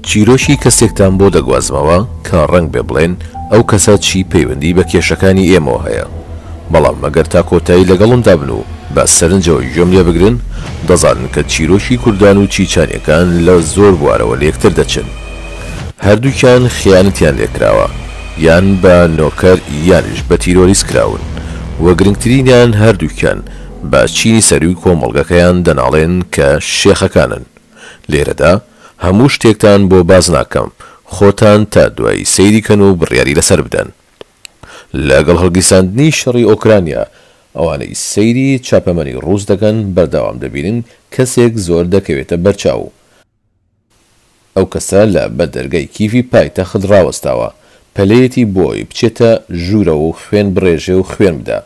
چیرۆشی کەسێکتان بۆ دەگوازمەوە کە ڕەنگ بێ بڵێن ئەو کەسە چی پەیوەندی بە کێشەکانی ئێمەوە هەیە، بەڵام مەگەر تا کۆتایی لەگەڵمدا بن و بە سەرنجەوە گوێم لێ بگرن دەزانن کە چیرۆشی کوردان و چیچانیەکان لە زۆر بوارەوە لە یەکتر دەچن. هەردووکیان خیانەتیان لێکراوە، یان بە نۆکەر یانش بە تیرۆریست کراون، وە گرنگترینیان هەردووکیان بە چینی سەروی کۆمەڵگەکەیان دەناڵێن کە شێخەکانن. لێرەدا هەموو شتێکتان بۆ باز ناکەم، خۆتان تا دوای سەیری کەن و بڕیاری لەسەر بدەن. لەگەڵ هەڵگیرساندنی شەڕی ئۆکرانیا ئەوانەی سەیری چاپەمەنی ڕووس دەکەن بەردەوام دەبینن کەسێک زۆر دەکەوێتە بەرچاو. ئەو کەسە لە بەردەرگای کیفی پایتەخت ڕاوەستاوە، پەلەیەتی بۆی بچێتە ژوورە و خوێن بڕێژێ و خوێن بدە.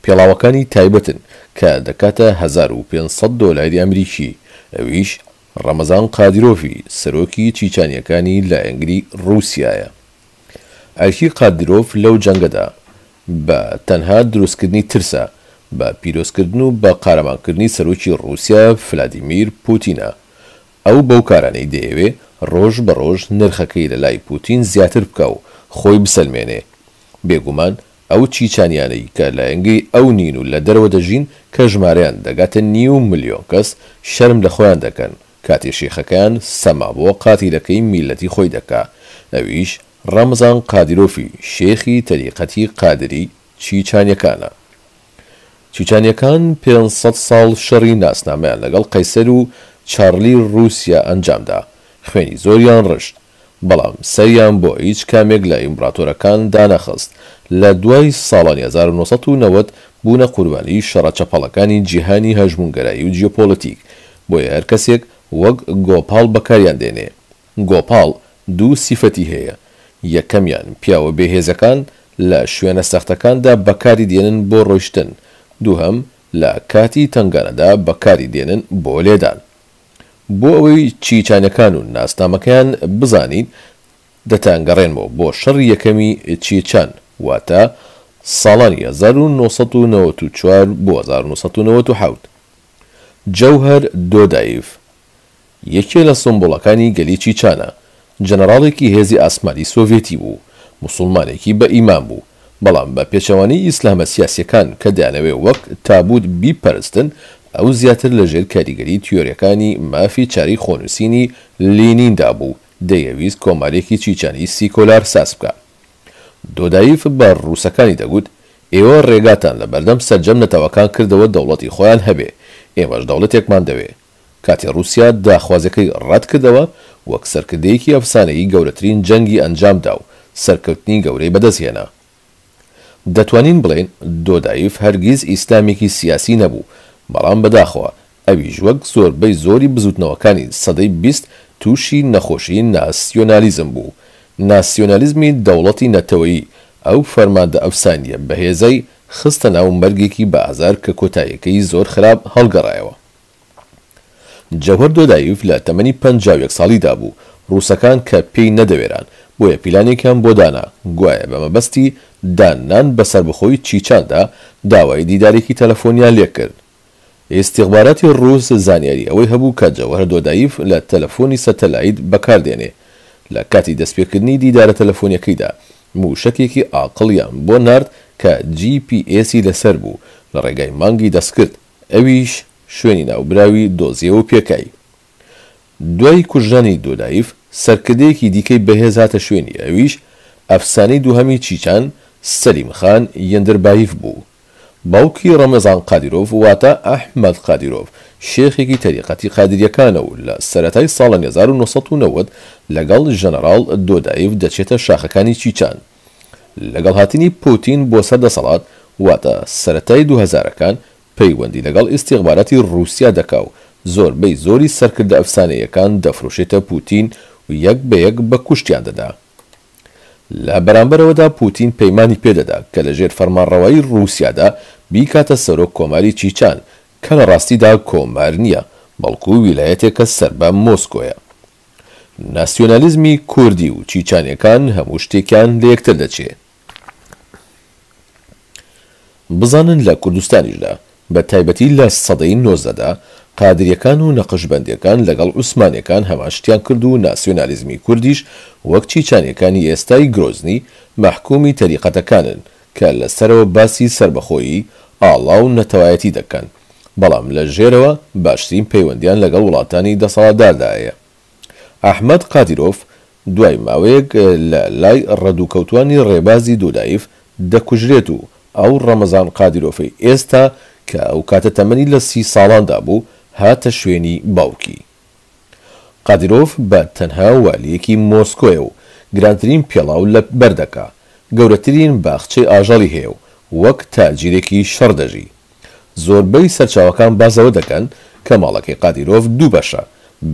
پێڵاوەکانی تایبەتن کە دەکاتە 1500 دۆلاری ئەمریکی. ئەویش ڕەمەزان قادیرۆڤی سەرۆکی چیچانیەکانی لە ئەنگلی رووسایە. ئەرکی قادیرۆڤ لەو جەنگەدا بە تەنها دروستکردنی ترسە بە پیرۆزکردن و بە قارەمانکردنی سەرۆکی رووسیا ڤلادیمیر پوتینە. ئەو بەو کارانەی دەیەوێ ڕۆژ بە ڕۆژ نرخەکەی لە لای پوتین زیاتر بکە و خۆی بسەلمێنێ. بێگومان ئەو چیچانیانەی کە لە ئەنگی ئەو نین و لە دەرەوە دەژین کە ژمارەیان دەگاتە 9 ملیۆن کەس شەرم لە خۆیان دەکەن کاتی شێخەکەیان سەما بۆ قاتیلەکەی میلەتی خۆی دەکا. ئەویش ڕەمەزان قادیرۆڤی شێخی تەریقەتی قادری چیچانیەکانە. چیچانیەکان 500 ساڵ شەڕی ناسنامەیان لەگەڵ قەیسەر و چارلی رووسیا ئەنجامدا. خوێنی زۆریان ڕشت، بەڵام سەریان بۆ هیچ کامێک لە ئیمپراتۆرەکان دانەخست. لە دوای ساڵانی 1990 بوونە قوربانی شەڕە چەپەڵەکانی جیهانی هەژمونگەرایی و جیۆپۆلیتیک. بۆیە هەر کەسێک وەک گۆپاڵ بەکاریان دێنێ. گۆپاڵ دوو سیفەتی هەیە، یەکەمیان پیاوە بێهێزەکان لە شوێنە سەختەکاندا بەکاری دێنن بۆ ڕۆیشتن، دووهەم لە کاتی تەنگانەدا بەکاری دێنن بۆ لێدان. بۆ ئەوەی چیچانەکان و ناسنامەکەیان بزانین دەتانگەڕێنەوە بۆ شەڕی یەکەمی چیچان، واتە ساڵانی 1994 بۆ 1997. جەوهەر دۆدایف یەکێ لە سمبۆڵەکانی گەلی چیچانە، جەنەڕاڵێکی هێزی ئاسمانی سۆڤێتی بوو، موسڵمانێکی بە ئیمان بوو، بەڵام بە پێچەوانی ئیسلامە سیاسیەکان کە دەیانەوێ وەک تابوت بیپەرستن، ئەو زیاتر لە ژێر کاریگەری تیۆریەکانی مافی چاری خۆنووسینی لێنیندا بوو، دەیەویست کۆمارێکی چیچانی سیکۆلار ساس بکە. دۆدایف بە ڕووسەکانی دەگوت ئێوە ڕێگاتان لە بەردەم سەرجەم نەتەوەکان کردەوە دەوڵەتی خۆیان هەبێ، ئێمەش دەوڵەتێکمان دەوێ. کاتی رووسیا داخوازەکەی ڕەت کردەوە وەک سەرکردەیەکی ئەفسانەیی گەورەترین جەنگی ئەنجامدا و سەرکەوتنی گەورەی بەدەستهێنا. دەتوانین بڵێن دۆدایف هەرگیز ئیسلامێکی سیاسی نەبوو، بەڵام بەداخەوە ئەویش وەک زۆربەی زۆری بزوتنەوەکانی سەدەی 20 تووشی نەخۆشی ناسیۆنالیزم بوو. ناسیۆنالیزمی دەوڵەتی نەتەوەیی ئەو فەرماندە ئەفسانیە بەهێزەی خستە ناو مەرگێکی بە ئازار کە کۆتاییەکەی زۆر خراپ هەڵگەڕایەوە. جەوهەر دۆدایف لە تەمەنی 51 ساڵیدا بوو. ڕووسەکان کە پێی نەدەوێران بۆیە پیلانێکیان بۆ دانا، گوایە بە مەبەستی دانان بەسەر بخۆی چیچاندا داوای دیدارێکی تەلەفۆنیان لێ کرد. ئێستیخباراتی ڕووس زانیاری ئەوەی هەبوو کە جەوهەر دۆدایف لە تەلەفۆنی سەتەلایت بەکاردێنێ. لە کاتی دەستپێکردنی دیدارە تەلەفۆنیەکەیدا موشکێکی ئاقڵیان بۆ نارد کە GPS لەسەر بوو، لە ڕێگای مانگی دەستکرد، ئەویش شوێنی ناوبراوی دۆزیەوە پێکای. دوای کوژانی دۆدایف سەرکردەیەکی دیکەی بەهێز هاتە شوێنی، ئەویش ئەفسانەی دووهەمی چیچان سەلیم خان یەندربایف بوو. باوکی ڕەمەزان قادیرۆڤ واتە ئەحمەد قادیرۆڤ شێخێکی تەریقەتی قادریەکانە و لە سەرەتای ساڵی 1990 لەگەڵ ژەنەڕاڵ دۆدایف دەچێتە شاخەکانی چیچان. لەگەڵ هاتنی پوتین بۆ سەردەسەڵات واتە سەرەتای 2000ەکان پەیوەندی لەگەڵ ئیستیخباراتی رووسیا دەکا و زۆربەی زۆری سەرکردە ئەفسانەیەکان دەفرۆشێتە پوتین و یەک بە یەک بە کوشتیان دەدا. لە بەرامبەرەوەدا پوتین پەیمانی پێدەدا کە لە ژێر فەرمانڕەوایی رووسیادا بیکاتە سەرۆک کۆماری چیچان کە لە ڕاستیدا کۆمار نییە، بەڵکو ویلایەتێکە سەربە مۆسکۆیە. ناسیۆنالیزمی کوردی و چیچانیەکان هەموو شتێکیان لە یەکتر دەچێت. بزانن لە کوردستانیشدا بە تایبەتی لە سەدەی 19دا قادریەکان و نەقشبەندیەکان لەگەڵ عوسمانیەکان هەمان شتیان کرد و ناسیۆنالیزمی کوردیش وەک چیچانیەکانی ئێستای گرۆزنی مەحکومی تەریقەتەکانن کە لەسەرەوە باسی سربەخۆیی ئاڵا و نەتەوایەتی دەکەن، بەڵام لە ژێرەوە باشترین پەیوەندیان لەگەڵ وڵاتانی دەسەڵاتداردایە. ئەحمەد قادیرۆف دوای ماوەیەک لە لای ڕەدووکەوتوانی ڕێبازی دۆدایف دەکوژرێت و ئەو ڕەمەزان قادیرۆفی ئێستا کە ئەو کاتە تەمەنی لە 30 ساڵاندا بوو هاتە شوێنی باوکی. قادیرۆف بە تەنها والیەکی مۆسکۆیە و گرانترین پێڵاو لە بەردەکا، گەورەترین باخچەی ئاژەڵی هەیە و وەک تاجیرێکی شەڕدەژی. زۆربەی سەرچاوەکان بازەوە دەکەن کە ماڵەکەی قادیرۆف دوو بەشە،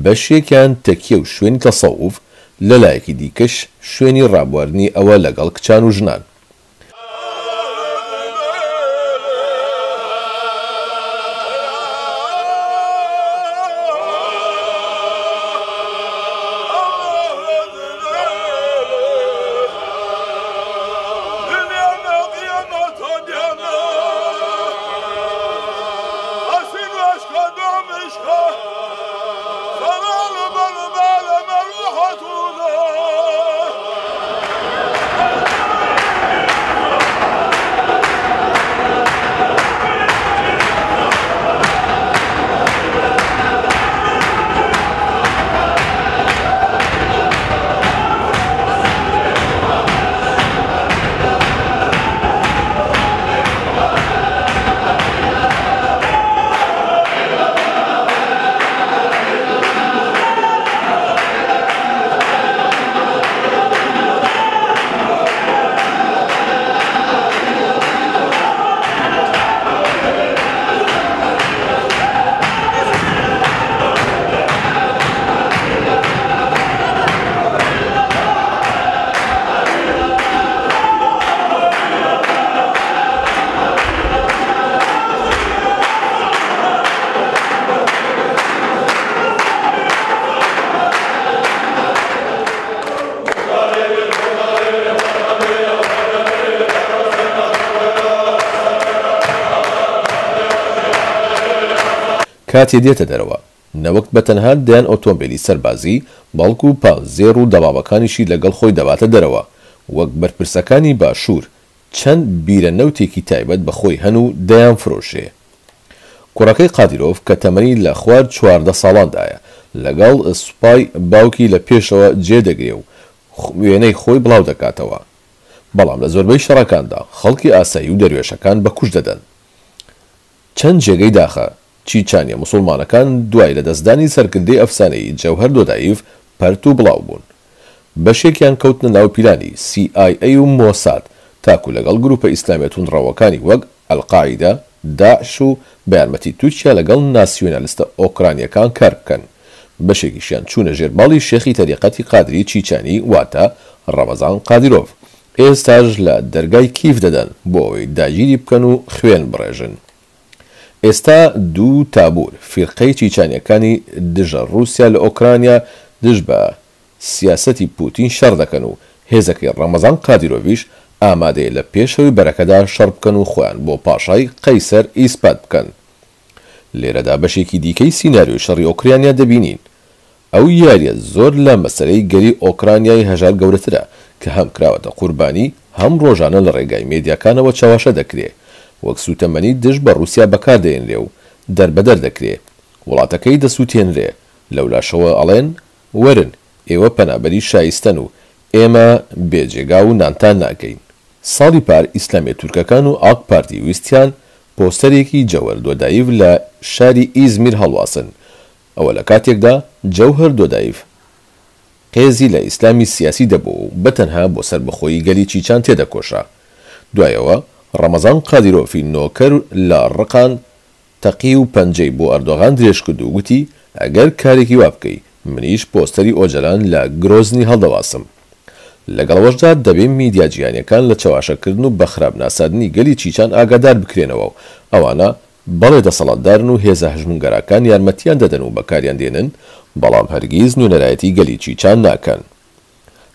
بەشێکیان تەکیە و شوێنی تەسەووف، لەلایەکی دیکەش شوێنی ڕابواردنی ئەوە لەگەڵ کچان و ژنان. کاتێ دێتە دەرەوە نەوەک بەتەنها دەیان ئۆتۆمبیلی سەربازی، بەڵکو و پاڵزێر و دەبابەکانیشی لەگەڵ خۆی دەباتە دەرەوە، وەک بەرپرسەکانی باشوور چەند بیرە نەوتێکی تایبەت بە خۆی هەن و دەیان فرۆشێ. کوڕەکەی قادیرۆف کە تەمەنی لە خوار 14 ساڵاندایە لەگەڵ سوپای باوکی لە پێشەوە جێدەگرێ و وێنەی خۆی بڵاو دەکاتەوە، بەڵام لە زۆربەی شەڕەکاندا خەڵکی ئاسایی و دەروێشەکان بەکوژ دەدەن. چەند جێگەی داخە چیچانیە موسڵمانەکان دوای لە دەستدانی سەرکردەی ئەفسانەی جەوهەر دۆدایف پەرت و بڵاو بوون. بەشێکیان کەوتنە ناو پیلانی CIA و مۆساد تاکو لەگەڵ گروپە ئیسلامیە توندڕەوەکانی وەک ئەلقاعیدە، داعش و بە یارمەتی تورکیا لەگەڵ ناسیۆنالیستە ئۆکرانیەکان کار بکەن. بەشێکیشیان چوونە ژێرباڵی شێخی تەریقەتی قادری چیچانی واتە ڕەمەزان قادیرۆف. ئێستاش لە دەرگای کیف دەدەن بۆ ئەوەی داگیری بکەن و خوێن بڕێژن. ئێستا دوو تابور فیرقەی چیچانیەکانی دژە رووسیا لە ئۆکرانیا دژ بە سیاسەتی پوتین شەڕ دەکەن و هێزەکەی ڕەمەزان قادیرۆڤیش ئامادەیە لە پێشەوەی بەرەکەدا شەڕ بکەن و خۆیان بۆ پاشای قەیسەر ئیسپات بکەن. لێرەدا بەشێکی دیکەی سیناریۆی شەڕی ئۆکرانیا دەبینین. ئەو یاریە زۆر لە مەسەلەی گەری ئۆکرانیای هەژار گەورەترە کە هەم کراوەتە قوربانی، هەم ڕۆژانە لە ڕێگای مێدیاکانەوە چاواشە دەکرێت، وەک سوتەمەنی دژ بە رووسیا بەکاردێنرێ و دەربەدەر دەکرێت، وڵاتەکەی دەسووتێنرێ، لەولاشەوە ئەڵێن وەرن ئێوە پەنابەری شایستەن و ئێمە بێجێگا و نانتان ناکەین. ساڵی پار ئیسلامیە تورکەکان و ئاک پارتی ویستیان پۆستەرێکی جەوهەر دۆدایف لە شاری ئیزمیر هەڵواسن. ئەوە لە کاتێکدا جەوهەر دۆدایف قێزی لە ئیسلامی سیاسی دەبوو و بەتەنها بۆ سەربەخۆیی گەلی چیچان تێدەکۆشا. دوایەوە ڕەمەزان قادیرۆفی نۆکەر لە ڕقان تەقی و پەنجەی بۆ ئەردۆغان درێژ کرد و گوتی ئەگەر کارێکی وا بکەی منیش پۆستەری ئۆجەلان لە گرۆزنی هەڵدەواسم. لەگەڵەوەشدا دەبێ میدیا جیهانیەکان لە چاواشەکردن و بە خراپ ناسادنی گەلی چیچان ئاگادار بکرێنەوە و ئەوانە بەڵێ دەسەڵاتدارن و هێزە هەژمونگەرەکان یارمەتیان دەدەن و بەکاریان دێنن، بەڵام هەرگیز نوێنەرایەتی گەلی چیچان ناکەن.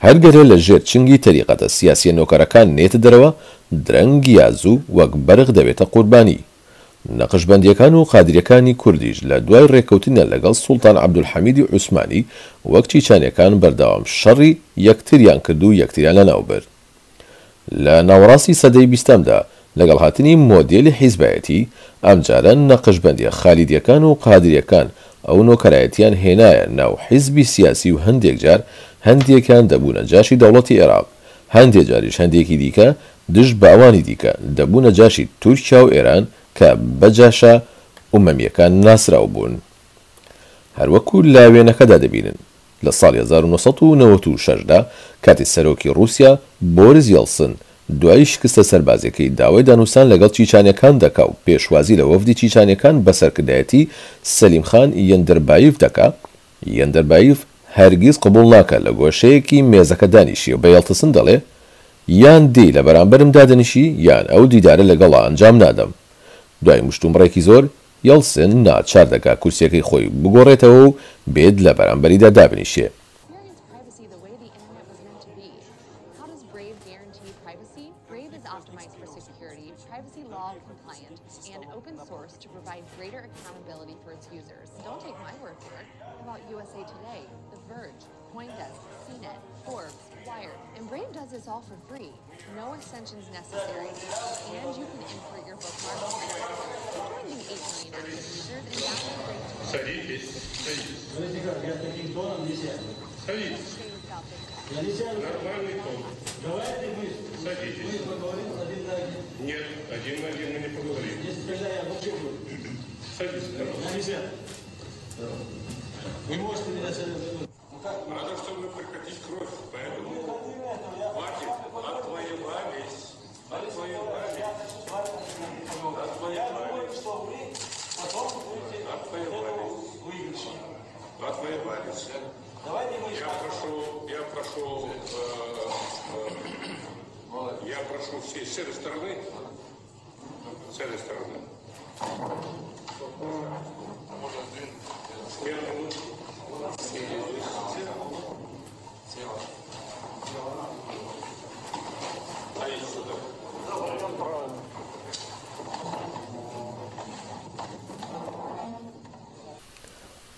هەرگەرە لە ژێر چنگی تەریقەتە سیاسیە نۆکەرەکان نێتە دەرەوە، درەنگ یازوو وەک بەرق دەبێتە قوربانی. نەقشبەندیەکان و قادریەکانی کوردیش لە دوای ڕێکەوتنە لەگەڵ سوڵتان عەبدولحەمیدی عوسمانی وەک چیچانیەکان بەردەوام شەڕی یەکتریان کرد و یەکتریان لەناوبرد. لە ناوەڕاستی سەدەی 20دا لەگەڵ هاتنی مۆدێلی حیزبایەتی ئەمجارە نەقشبەندیە خالیدیەکان و قادریەکان ئەو نۆکەرایەتیان هێنایە ناو حیزبی سیاسی و هەندێک جار هەندێکیان دەبوونە جاشی دەوڵەتی عێراق، هەندێک جاریش هەندێکی دیکە دژ بە ئەوانی دیکە دەبوونە جاشی تورکیا و ئێران کە بەجاشە ئومەمیەکان ناسراو بوون. هەروەکو لا وێنەکەدا دەبینن لە ساڵی 1996دا کاتی سەرۆکی رووسیا بۆریس یەلسن دوای شکستە سەربازیەکەی داوای دانووسان لەگەڵ چیچانیەکان دەکا و پێشوازی لە وەفدی چیچانیەکان بەسەرکردایەتی سەلیمخان یەندەربایف دەکا، یەندەربایف هەرگیز قبوڵ ناکات لە گۆشەیەکی مێزەکە دانیشی و بە یەڵتسن دەڵێ یان دی لە بەرامبەرم دادەنیشی یان ئەو دیدارە لەگەڵا ئەنجام نادەم. دوای مشتومڕێکی زۆر یەڵسن ناچار دەکا کورسیەکەی خۆی بگۆڕێتەوە و بێت لە بەرامبەریدا دابنیشێ. Brave does this all for free, no extensions necessary, and you can import your bookmarks. Join the 8 million active users and download Brave today. Садитесь. Садитесь. Нормальный тон. Садитесь. Нет, один на один мы не поговорим. Садитесь, пожалуйста. Вы можете меня... Надо, чтобы прекратить кровь, поэтому хватит, отвоевались, отвоевались, отвоевались. Я прошу все с этой стороны,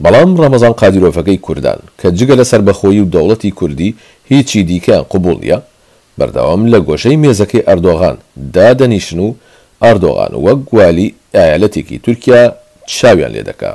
بەڵام ڕەمەزان قادیرۆڤەکەی کوردان کە جگە لەسەر بەخۆیی و دەوڵەتی کوردی هیچی دیکەیان قبوڵ نییە بەردەوام لە گۆشەی مێزەکەی ئەردۆغان دادەنیشن و ئەردۆغان وەک گوالی ئایالەتێکی تورکیا چاویان لێ دەکا.